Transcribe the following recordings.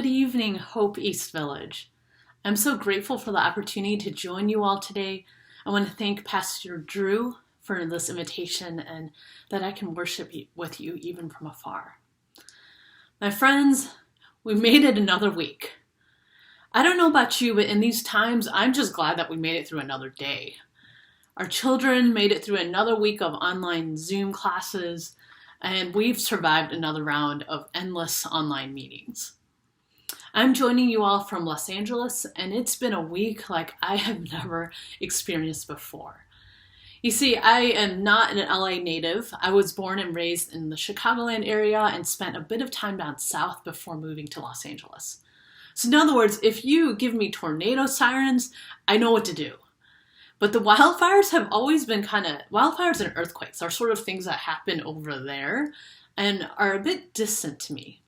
Good evening, Hope East Village. I'm so grateful for the opportunity to join you all today. I want to thank Pastor Drew for this invitation and that I can worship with you even from afar. My friends, we made it another week. I don't know about you, but in these times, I'm just glad that we made it through another day. Our children made it through another week of online Zoom classes, and we've survived another round of endless online meetings. I'm joining you all from Los Angeles, and it's been a week like I have never experienced before. You see, I am not an LA native. I was born and raised in the Chicagoland area and spent a bit of time down south before moving to Los Angeles. So in other words, if you give me tornado sirens, I know what to do. But the wildfires have always been wildfires and earthquakes are sort of things that happen over there and are a bit distant to me.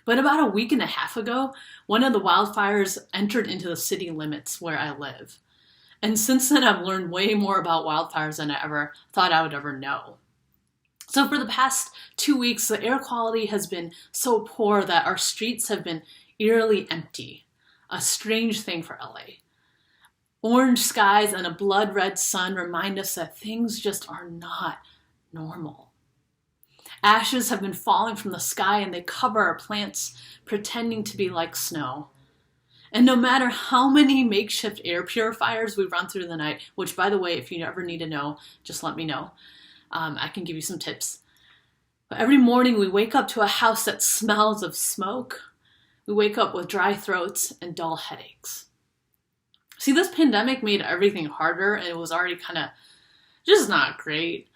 But about a week and a half ago, one of the wildfires entered into the city limits where I live. And since then, I've learned way more about wildfires than I ever thought I would ever know. So for the past 2 weeks, the air quality has been so poor that our streets have been eerily empty, a strange thing for LA. Orange skies and a blood-red sun remind us that things just are not normal. Ashes have been falling from the sky and they cover our plants, pretending to be like snow. And no matter how many makeshift air purifiers we run through the night, which by the way, if you ever need to know, just let me know. I can give you some tips. But every morning we wake up to a house that smells of smoke. We wake up with dry throats and dull headaches. See, this pandemic made everything harder and it was already just not great.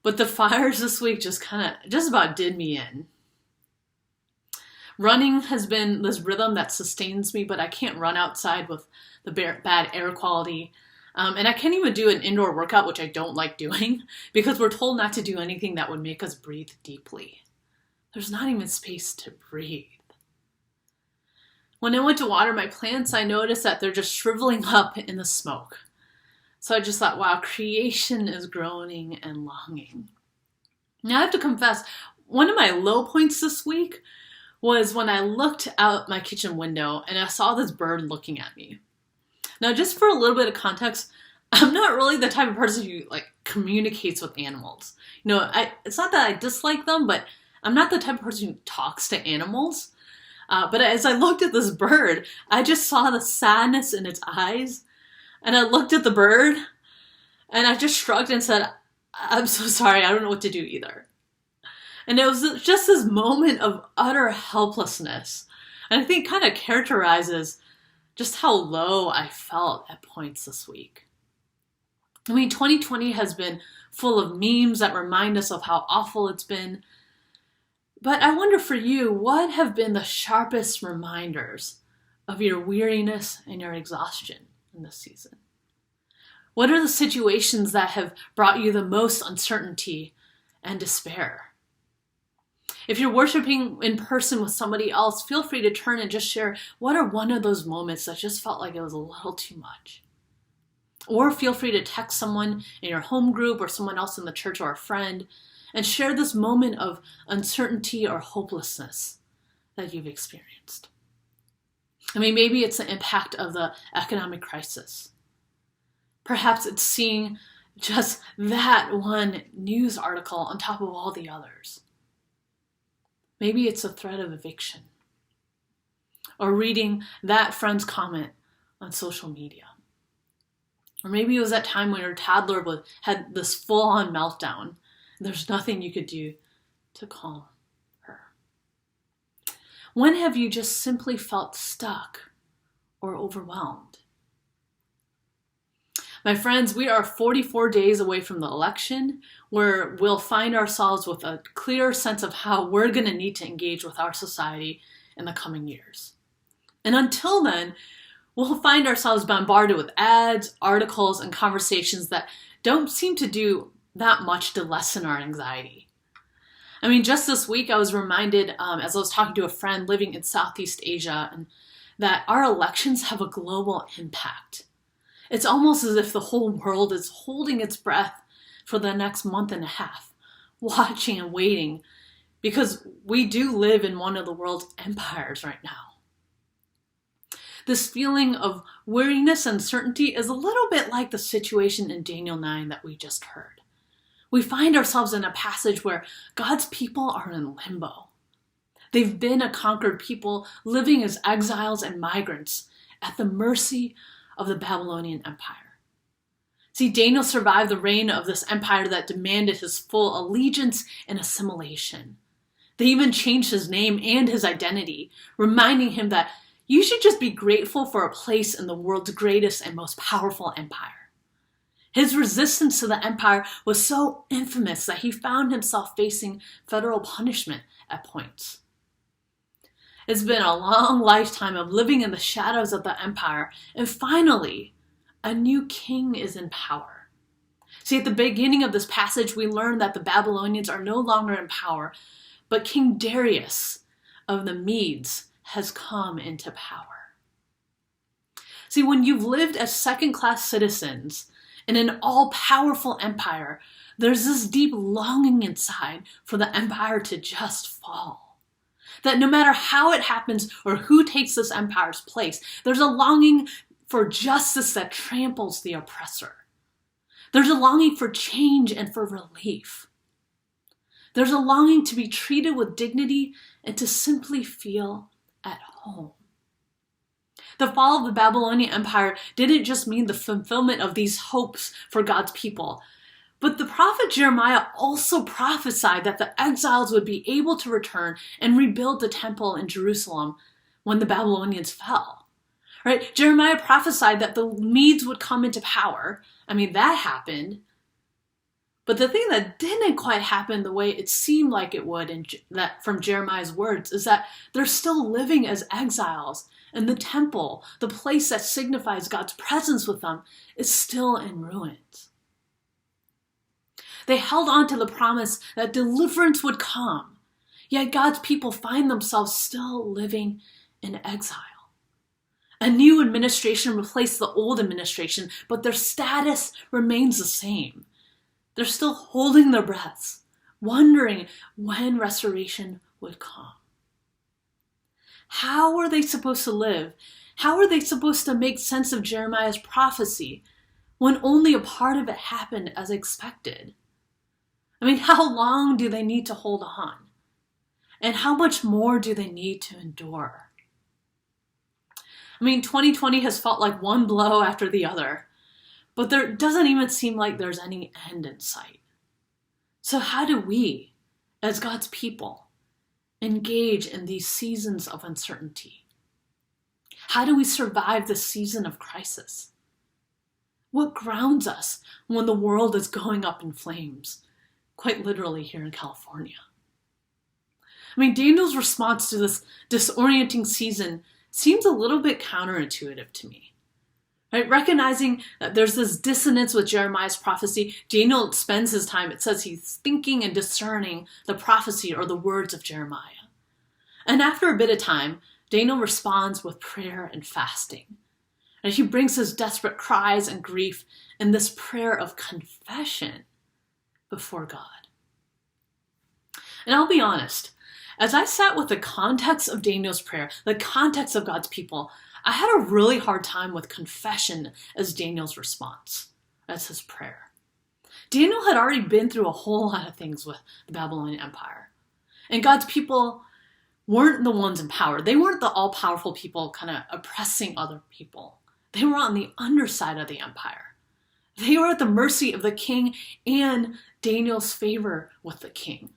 But the fires this week just about did me in. Running has been this rhythm that sustains me, but I can't run outside with the bad air quality. And I can't even do an indoor workout, which I don't like doing, because we're told not to do anything that would make us breathe deeply. There's not even space to breathe. When I went to water my plants, I noticed that they're just shriveling up in the smoke. So I just thought, wow, creation is groaning and longing. Now I have to confess, one of my low points this week was when I looked out my kitchen window and I saw this bird looking at me. Now, just for a little bit of context, I'm not really the type of person who communicates with animals. It's not that I dislike them, but I'm not the type of person who talks to animals. But as I looked at this bird, I just saw the sadness in its eyes. And I looked at the bird and I just shrugged and said, I'm so sorry, I don't know what to do either. And it was just this moment of utter helplessness. And I think kind of characterizes just how low I felt at points this week. 2020 has been full of memes that remind us of how awful it's been. But I wonder for you, what have been the sharpest reminders of your weariness and your exhaustion in this season? What are the situations that have brought you the most uncertainty and despair? If you're worshiping in person with somebody else, feel free to turn and just share what are one of those moments that just felt like it was a little too much. Or feel free to text someone in your home group or someone else in the church or a friend and share this moment of uncertainty or hopelessness that you've experienced. Maybe it's the impact of the economic crisis. Perhaps it's seeing just that one news article on top of all the others. Maybe it's a threat of eviction. Or reading that friend's comment on social media. Or maybe it was that time when your toddler had this full-on meltdown. And there's nothing you could do to calm her. When have you just simply felt stuck or overwhelmed? My friends, we are 44 days away from the election, where we'll find ourselves with a clear sense of how we're going to need to engage with our society in the coming years. And until then, we'll find ourselves bombarded with ads, articles, and conversations that don't seem to do that much to lessen our anxiety. Just this week I was reminded, as I was talking to a friend living in Southeast Asia, and that our elections have a global impact. It's almost as if the whole world is holding its breath for the next month and a half, watching and waiting, because we do live in one of the world's empires right now. This feeling of weariness and uncertainty is a little bit like the situation in Daniel 9 that we just heard. We find ourselves in a passage where God's people are in limbo. They've been a conquered people living as exiles and migrants at the mercy of the Babylonian Empire. See, Daniel survived the reign of this empire that demanded his full allegiance and assimilation. They even changed his name and his identity, reminding him that you should just be grateful for a place in the world's greatest and most powerful empire. His resistance to the empire was so infamous that he found himself facing federal punishment at points. It's been a long lifetime of living in the shadows of the empire, and finally, a new king is in power. See, at the beginning of this passage, we learn that the Babylonians are no longer in power, but King Darius of the Medes has come into power. See, when you've lived as second-class citizens in an all-powerful empire, there's this deep longing inside for the empire to just fall. That no matter how it happens or who takes this empire's place, there's a longing for justice that tramples the oppressor. There's a longing for change and for relief. There's a longing to be treated with dignity and to simply feel at home. The fall of the Babylonian Empire didn't just mean the fulfillment of these hopes for God's people, but the prophet Jeremiah also prophesied that the exiles would be able to return and rebuild the temple in Jerusalem when the Babylonians fell. Right? Jeremiah prophesied that the Medes would come into power. I mean, that happened. But the thing that didn't quite happen the way it seemed like it would from Jeremiah's words is that they're still living as exiles, and the temple, the place that signifies God's presence with them, is still in ruins. They held on to the promise that deliverance would come, yet God's people find themselves still living in exile. A new administration replaced the old administration, but their status remains the same. They're still holding their breaths, wondering when restoration would come. How are they supposed to live? How are they supposed to make sense of Jeremiah's prophecy when only a part of it happened as expected? I mean, how long do they need to hold on? And how much more do they need to endure? I mean, 2020 has felt like one blow after the other, but there doesn't even seem like there's any end in sight. So how do we, as God's people, engage in these seasons of uncertainty? How do we survive this season of crisis? What grounds us when the world is going up in flames, quite literally here in California? I mean, Daniel's response to this disorienting season seems a little bit counterintuitive to me. Right? Recognizing that there's this dissonance with Jeremiah's prophecy, Daniel spends his time, it says he's thinking and discerning the prophecy or the words of Jeremiah. And after a bit of time, Daniel responds with prayer and fasting. And he brings his desperate cries and grief in this prayer of confession before God. And I'll be honest, as I sat with the context of Daniel's prayer, the context of God's people, I had a really hard time with confession as Daniel's response, as his prayer. Daniel had already been through a whole lot of things with the Babylonian Empire. And God's people weren't the ones in power. They weren't the all-powerful people kind of oppressing other people. They were on the underside of the empire. They were at the mercy of the king and Daniel's favor with the king.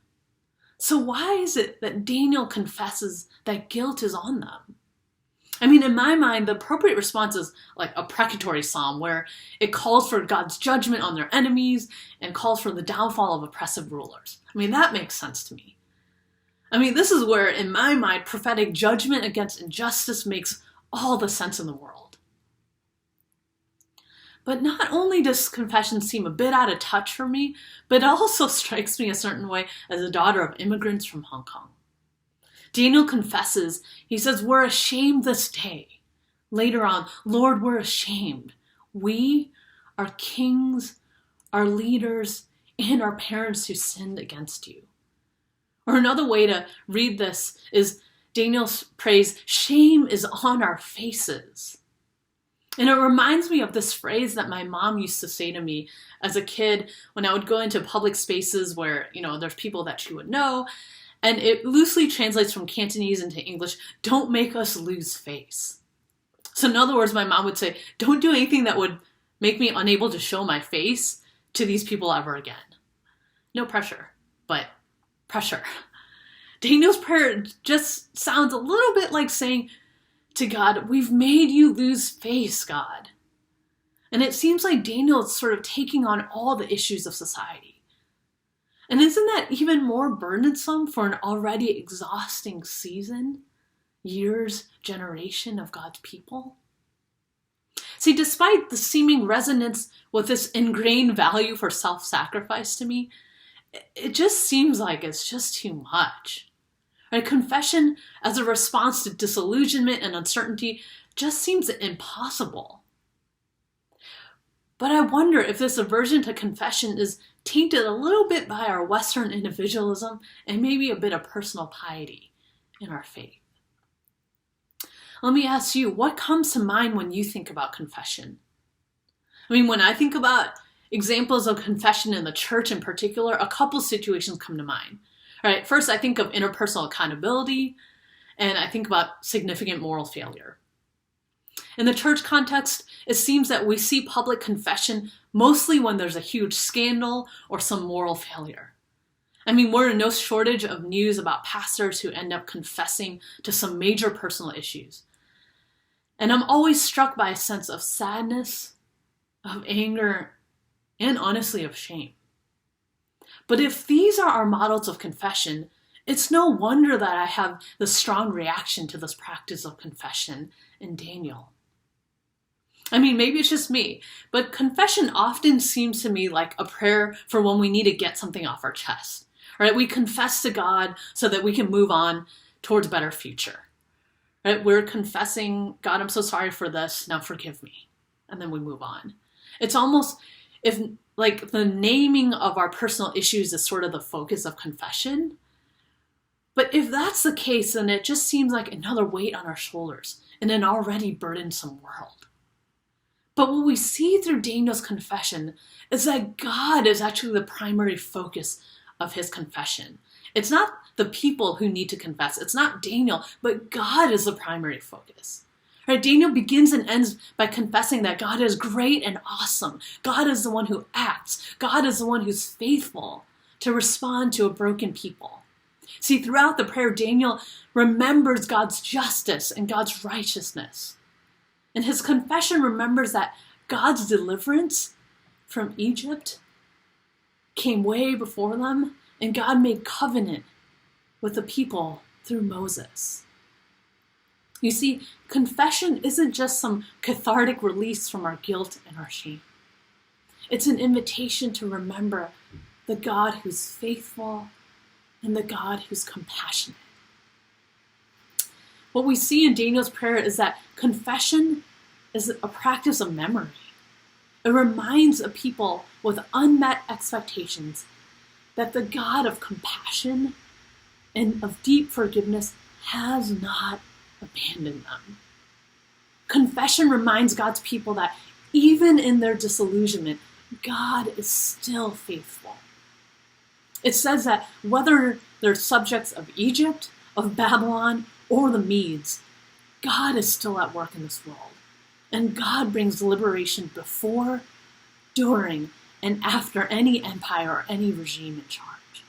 So why is it that Daniel confesses that guilt is on them? I mean, in my mind, the appropriate response is like a precatory psalm where it calls for God's judgment on their enemies and calls for the downfall of oppressive rulers. I mean, that makes sense to me. I mean, this is where, in my mind, prophetic judgment against injustice makes all the sense in the world. But not only does confession seem a bit out of touch for me, but it also strikes me a certain way as a daughter of immigrants from Hong Kong. Daniel confesses, he says, we're ashamed this day. Later on, Lord, we're ashamed. We, our kings, our leaders, and our parents who sinned against you. Or another way to read this is Daniel prays, "Shame is on our faces." And it reminds me of this phrase that my mom used to say to me as a kid when I would go into public spaces where, there's people that she would know. And it loosely translates from Cantonese into English, "Don't make us lose face." So in other words, my mom would say, don't do anything that would make me unable to show my face to these people ever again. No pressure, but pressure. Daniel's prayer just sounds a little bit like saying to God, we've made you lose face, God. And it seems like Daniel is sort of taking on all the issues of society. And isn't that even more burdensome for an already exhausting season, years, generation of God's people? See, despite the seeming resonance with this ingrained value for self-sacrifice to me, it just seems like it's just too much. Right? Confession as a response to disillusionment and uncertainty just seems impossible. But I wonder if this aversion to confession is tainted a little bit by our Western individualism and maybe a bit of personal piety in our faith. Let me ask you, what comes to mind when you think about confession? When I think about examples of confession in the church in particular, a couple situations come to mind. All right, first, I think of interpersonal accountability, and I think about significant moral failure. In the church context, it seems that we see public confession mostly when there's a huge scandal or some moral failure. We're in no shortage of news about pastors who end up confessing to some major personal issues. And I'm always struck by a sense of sadness, of anger, and honestly of shame. But if these are our models of confession, it's no wonder that I have the strong reaction to this practice of confession in Daniel. Maybe it's just me, but confession often seems to me like a prayer for when we need to get something off our chest. Right? We confess to God so that we can move on towards a better future. Right? We're confessing, God, I'm so sorry for this, now forgive me. And then we move on. It's almost if like the naming of our personal issues is sort of the focus of confession. But if that's the case, then it just seems like another weight on our shoulders in an already burdensome world. But what we see through Daniel's confession is that God is actually the primary focus of his confession. It's not the people who need to confess. It's not Daniel, but God is the primary focus. Right? Daniel begins and ends by confessing that God is great and awesome. God is the one who acts. God is the one who's faithful to respond to a broken people. See, throughout the prayer, Daniel remembers God's justice and God's righteousness. And his confession remembers that God's deliverance from Egypt came way before them, and God made covenant with the people through Moses. You see, confession isn't just some cathartic release from our guilt and our shame. It's an invitation to remember the God who's faithful and the God who's compassionate. What we see in Daniel's prayer is that confession is a practice of memory. It reminds a people with unmet expectations that the God of compassion and of deep forgiveness has not abandoned them. Confession reminds God's people that even in their disillusionment, God is still faithful. It says that whether they're subjects of Egypt, of Babylon, or the Medes, God is still at work in this world. And God brings liberation before, during, and after any empire or any regime in charge.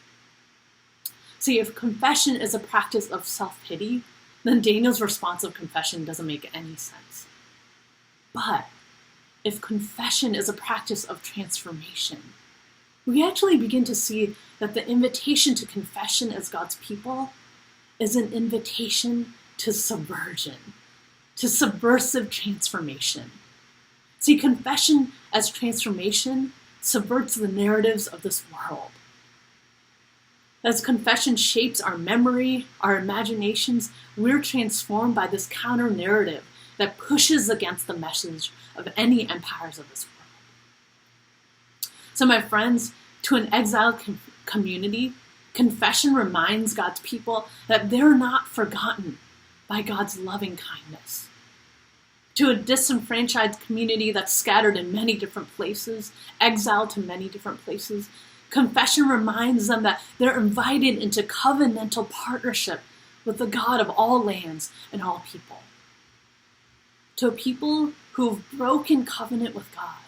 See, if confession is a practice of self-pity, then Daniel's response of confession doesn't make any sense. But if confession is a practice of transformation, we actually begin to see that the invitation to confession as God's people is an invitation to subversion, to subversive transformation. See, confession as transformation subverts the narratives of this world. As confession shapes our memory, our imaginations, we're transformed by this counter-narrative that pushes against the message of any empires of this world. So my friends, to an exiled community, Confession reminds God's people that they're not forgotten by God's loving kindness. To a disenfranchised community that's scattered in many different places, exiled to many different places, confession reminds them that they're invited into covenantal partnership with the God of all lands and all people. To a people who have broken covenant with God,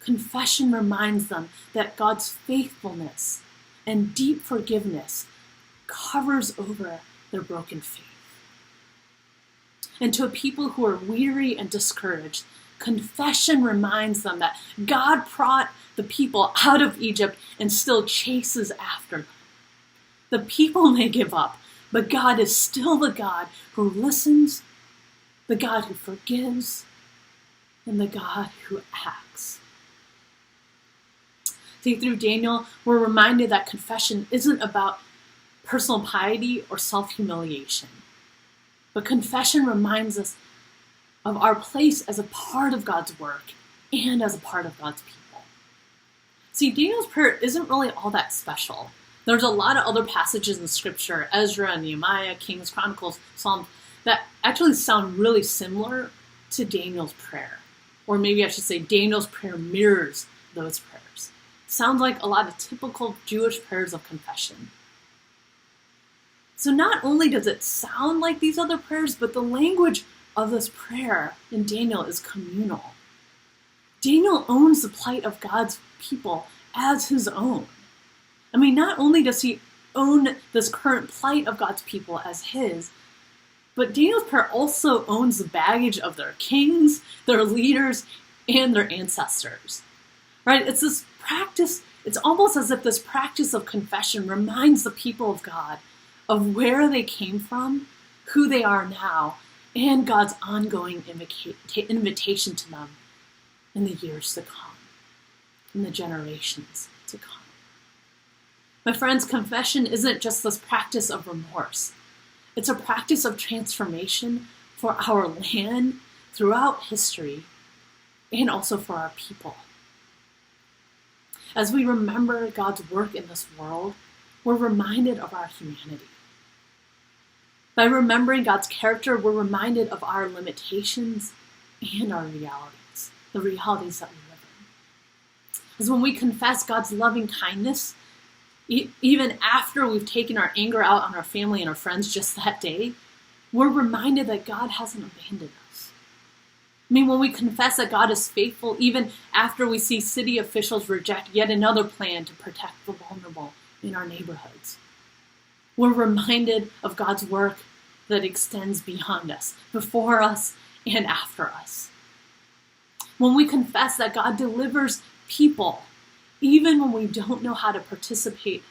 confession reminds them that God's faithfulness and deep forgiveness covers over their broken faith. And to a people who are weary and discouraged, confession reminds them that God brought the people out of Egypt and still chases after them. The people may give up, but God is still the God who listens, the God who forgives, and the God who acts. See, through Daniel, we're reminded that confession isn't about personal piety or self-humiliation. But confession reminds us of our place as a part of God's work and as a part of God's people. See, Daniel's prayer isn't really all that special. There's a lot of other passages in Scripture, Ezra, Nehemiah, Kings, Chronicles, Psalms, that actually sound really similar to Daniel's prayer. Or maybe I should say Daniel's prayer mirrors those prayers. Sounds like a lot of typical Jewish prayers of confession. So not only does it sound like these other prayers, but the language of this prayer in Daniel is communal. Daniel owns the plight of God's people as his own. I mean, not only does he own this current plight of God's people as his, but Daniel's prayer also owns the baggage of their kings, their leaders, and their ancestors. Right? It's this practice, it's almost as if this practice of confession reminds the people of God of where they came from, who they are now, and God's ongoing invitation to them in the years to come, in the generations to come. My friends, confession isn't just this practice of remorse. It's a practice of transformation for our land throughout history and also for our people. As we remember God's work in this world, we're reminded of our humanity. By remembering God's character, we're reminded of our limitations and our realities, the realities that we live in. Because when we confess God's loving kindness, even after we've taken our anger out on our family and our friends just that day, we're reminded that God hasn't abandoned us. I mean, when we confess that God is faithful, even after we see city officials reject yet another plan to protect the vulnerable in our neighborhoods, we're reminded of God's work that extends beyond us, before us, and after us. When we confess that God delivers people, even when we don't know how to participate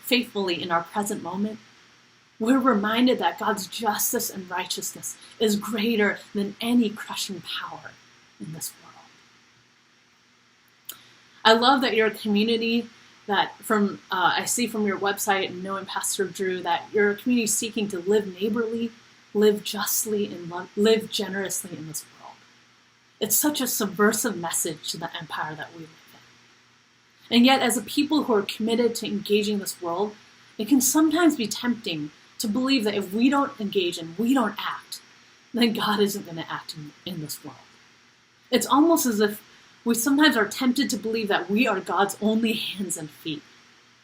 faithfully in our present moment, we're reminded that God's justice and righteousness is greater than any crushing power in this world. I love that you're a community that I see from your website and knowing Pastor Drew that you're a community seeking to live neighborly, live justly, and live generously in this world. It's such a subversive message to the empire that we live in. And yet, as a people who are committed to engaging this world, it can sometimes be tempting to believe that if we don't engage and we don't act, then God isn't going to act in this world. It's almost as if we sometimes are tempted to believe that we are God's only hands and feet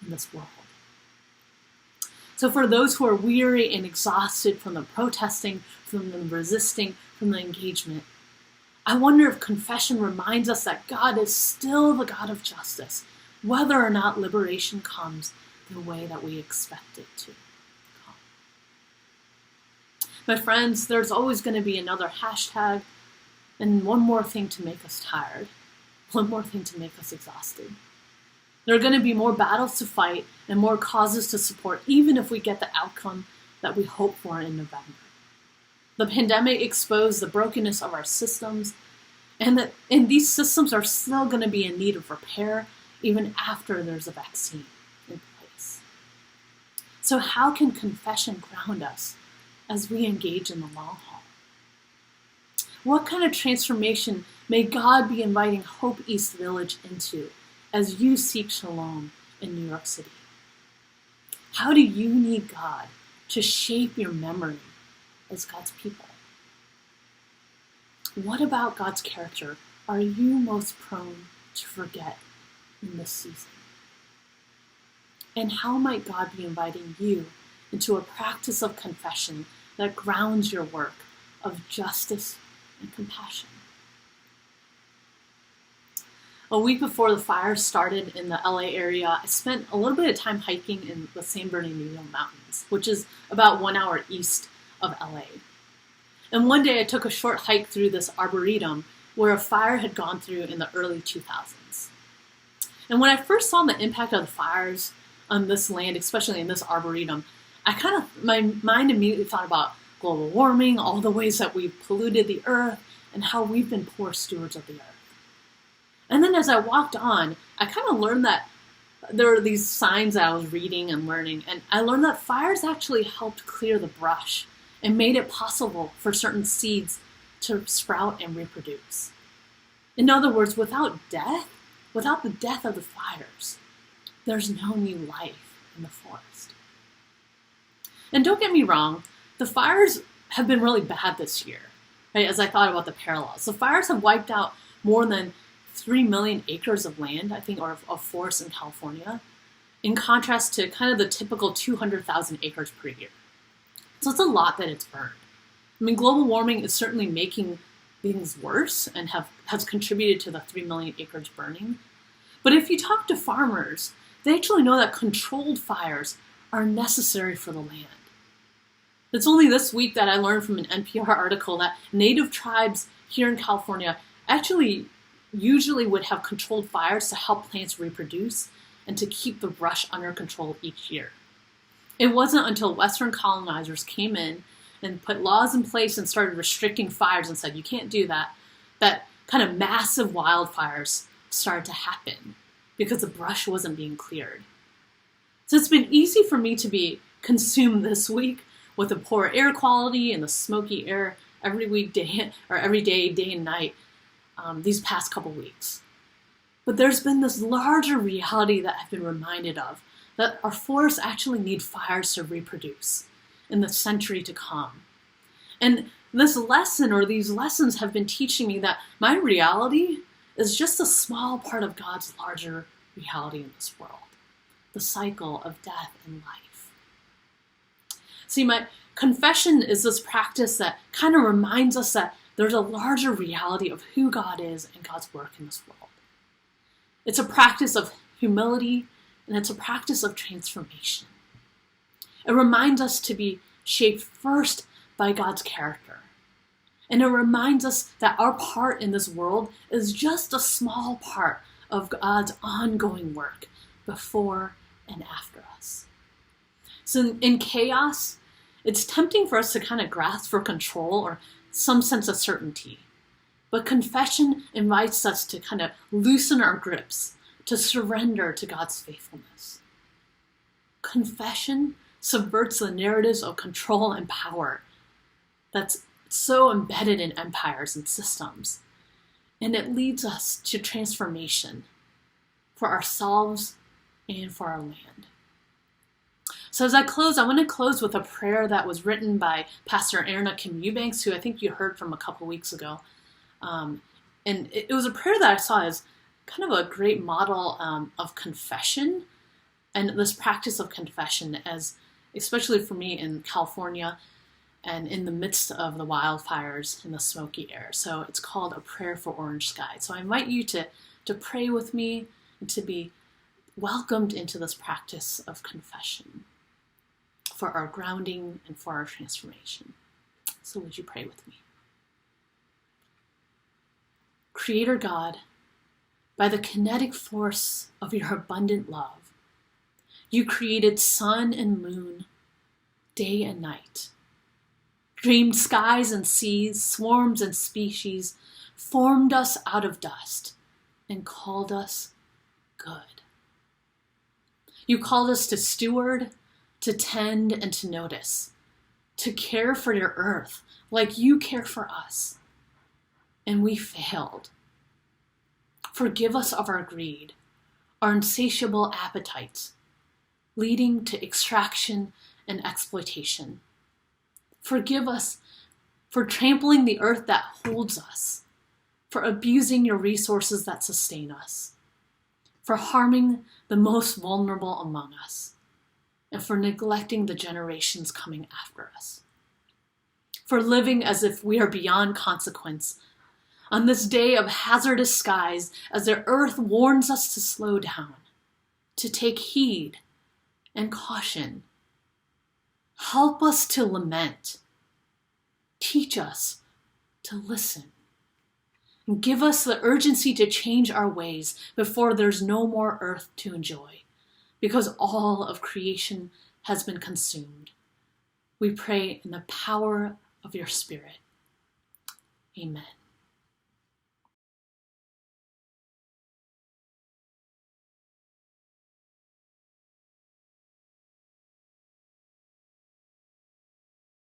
in this world. So for those who are weary and exhausted from the protesting, from the resisting, from the engagement, I wonder if confession reminds us that God is still the God of justice, whether or not liberation comes the way that we expect it to come. My friends, there's always going to be another hashtag and one more thing to make us tired. One more thing to make us exhausted. There are going to be more battles to fight and more causes to support, even if we get the outcome that we hope for in November. The pandemic exposed the brokenness of our systems, and these systems are still going to be in need of repair even after there's a vaccine in place. So how can confession ground us as we engage in the long haul? What kind of transformation may God be inviting Hope East Village into as you seek shalom in New York City? How do you need God to shape your memory as God's people? What about God's character are you most prone to forget in this season? And how might God be inviting you into a practice of confession that grounds your work of justice and compassion? A week before the fire started in the LA area, I spent a little bit of time hiking in the San Bernardino Mountains, which is about 1 hour east of LA. And one day I took a short hike through this arboretum where a fire had gone through in the early 2000s. And when I first saw the impact of the fires on this land, especially in this arboretum, my mind immediately thought about global warming, all the ways that we've polluted the earth, and how we've been poor stewards of the earth. And then as I walked on, I kind of learned that there were these signs that I was reading and learning, and I learned that fires actually helped clear the brush and made it possible for certain seeds to sprout and reproduce. In other words, without the death of the fires, there's no new life in the forest. And don't get me wrong, the fires have been really bad this year, right? As I thought about the parallels. The fires have wiped out more than 3 million acres of land, I think, or of forest in California, in contrast to kind of the typical 200,000 acres per year. So it's a lot that it's burned. I mean, global warming is certainly making things worse and has contributed to the 3 million acres burning. But if you talk to farmers, they actually know that controlled fires are necessary for the land. It's only this week that I learned from an NPR article that native tribes here in California actually usually would have controlled fires to help plants reproduce and to keep the brush under control each year. It wasn't until Western colonizers came in and put laws in place and started restricting fires and said, you can't do that, that kind of massive wildfires started to happen because the brush wasn't being cleared. So it's been easy for me to be consumed this week with the poor air quality and the smoky air every day, day and night, these past couple weeks. But there's been this larger reality that I've been reminded of, that our forests actually need fires to reproduce in the century to come. And this lesson, or these lessons, have been teaching me that my reality is just a small part of God's larger reality in this world, the cycle of death and life. See, my confession is this practice that kind of reminds us that there's a larger reality of who God is and God's work in this world. It's a practice of humility, and it's a practice of transformation. It reminds us to be shaped first by God's character. And it reminds us that our part in this world is just a small part of God's ongoing work before and after us. So in chaos, it's tempting for us to kind of grasp for control or some sense of certainty. But confession invites us to kind of loosen our grips, to surrender to God's faithfulness. Confession subverts the narratives of control and power that's so embedded in empires and systems. And it leads us to transformation for ourselves and for our land. So as I close, I want to close with a prayer that was written by Pastor Erna Kim Eubanks, who I think you heard from a couple weeks ago. And it was a prayer that I saw as kind of a great model of confession, and this practice of confession, as especially for me in California and in the midst of the wildfires and the smoky air. So it's called A Prayer for Orange Sky. So I invite you to pray with me and to be welcomed into this practice of confession for our grounding and for our transformation. So would you pray with me? Creator God, by the kinetic force of your abundant love, you created sun and moon, day and night, dreamed skies and seas, swarms and species, formed us out of dust, and called us good. You called us to steward, to tend, and to notice, to care for your earth like you care for us. And we failed. Forgive us of our greed, our insatiable appetites, leading to extraction and exploitation. Forgive us for trampling the earth that holds us, for abusing your resources that sustain us, for harming the most vulnerable among us, and for neglecting the generations coming after us, for living as if we are beyond consequence on this day of hazardous skies as the earth warns us to slow down, to take heed and caution. Help us to lament. Teach us to listen. And give us the urgency to change our ways before there's no more earth to enjoy, because all of creation has been consumed. We pray in the power of your Spirit. Amen.